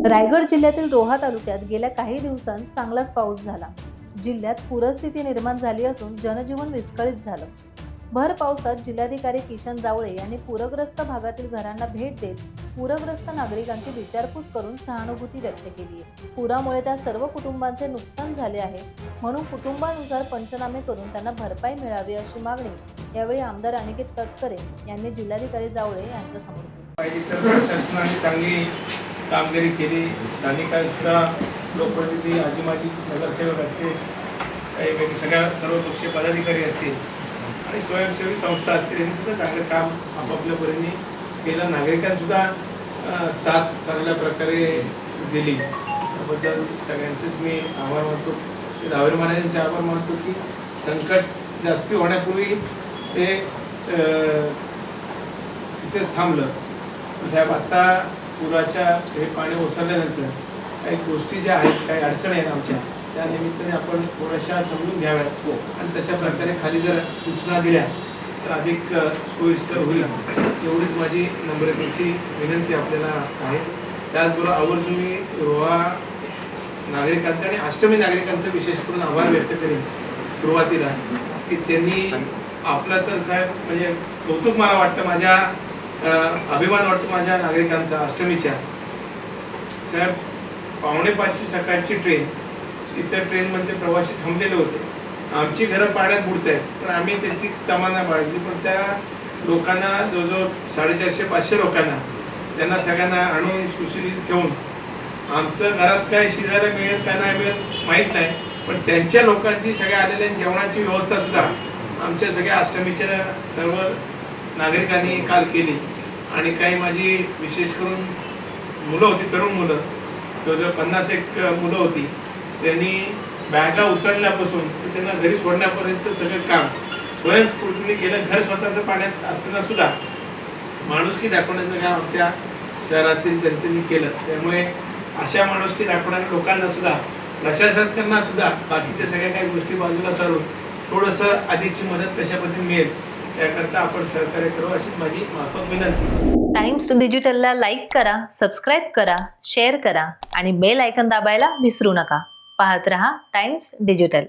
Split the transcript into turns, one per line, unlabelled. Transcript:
रायगड जिल्ह्यातील रोहा तालुक्यात गेल्या काही दिवसांत चांगलाच पाऊस झाला। जिल्ह्यात पूरस्थिती निर्माण झाली असून जनजीवन विस्कळीत झालं। भर पावसात जिल्हाधिकारी किशन जावळे यांनी पूरग्रस्त भागातील घरांना भेट देत पूरग्रस्त नागरिकांची विचारपूस करून सहानुभूती व्यक्त केली आहे। पुरामुळे त्या सर्व कुटुंबांचे नुकसान झाले आहे, म्हणून कुटुंबानुसार पंचनामे करून त्यांना भरपाई मिळावी अशी मागणी यावेळी आमदार अनिकेत तटकरे यांनी जिल्हाधिकारी जावळे यांच्या समोर केली।
प्रशासनाने चांगली कामगिरी केली। स्थानिकांसुद्धा लोकप्रतिनिधी, आजी माजी नगरसेवक असतील, काही सगळ्या सर्वपक्षीय पदाधिकारी असतील आणि स्वयंसेवी संस्था असतील, यांनी सुद्धा चांगलं काम आपापल्या परीने केलं। नागरिकांसुद्धा साथ चांगल्या प्रकारे दिली। त्याबद्दल सगळ्यांचेच मी आभार मानतो। श्री राहुल महाराजांचे आभार मानतो की संकट जास्ती होण्यापूर्वी ते तिथेच थांबलं। साहेब, आता पुराच्या हे पाणी ओसरल्यानंतर काही गोष्टी ज्या आहेत, काही अडचणी आहेत आमच्या, त्या निमित्ताने आपण थोड्याशा समजून घ्याव्यात आणि त्याच्या प्रकारे खाली जर सूचना दिल्या तर अधिक सोयीस्कर होईल, एवढीच माझी नम्रतेची विनंती आपल्याला आहे। त्याचबरोबर आवर्जून मी रोहा नागरिकांचा आणि अष्टमी नागरिकांचा विशेष करून आभार व्यक्त करेन सुरुवातीला, की त्यांनी आपलं तर साहेब म्हणजे कौतुक मला वाटतं, माझ्या अभिमान वाटतो माझ्या नागरिकांचा। अष्टमीच्या साहेब 4:45ची सकाळची ट्रेन, तिथं ट्रेनमध्ये प्रवासी थांबलेले होते। आमची घरं पाण्यात बुडत आहेत, पण आम्ही त्याची तमाना बाळगली। पण त्या लोकांना जवळजवळ 450-500 लोकांना त्यांना सगळ्यांना आणून सुशिक्षित ठेवून, आमचं घरात काय शिजायला मिळेल का नाही मिळेल माहीत नाही, पण त्यांच्या लोकांची सगळ्या आलेल्या जेवणाची व्यवस्था सुद्धा आमच्या सगळ्या अष्टमीच्या सर्व नागरिकांनी काल केली। आणि काही माझी विशेष करून मुलं होती, तरुण मुलं, जवळजवळ 50-1 मुलं होती, त्यांनी बॅगा उचलण्यापासून त्यांना घरी सोडण्यापर्यंत सगळं काम स्वयंस्फूर्तीने केलं। घर स्वतःचं पाण्यात असताना सुद्धा माणुसकी दाखवण्याचं काम आमच्या शहरातील जनतेने केलं। त्यामुळे अशा माणुसकी दाखवणाऱ्या लोकांना सुद्धा, प्रशासकांना सुद्धा बाकीच्या सगळ्या काही गोष्टी बाजूला सारून थोडंसं अधिकची मदत कशा पद्धतीने मिळेल त्याकरता आपण सहकार्य करू अशीच माझी माफक विनंती।
टाइम्स डिजिटलला लाईक करा, सबस्क्राईब करा, शेअर करा आणि बेल आयकॉन दाबायला विसरू नका। पाहत रहा टाइम्स डिजिटल।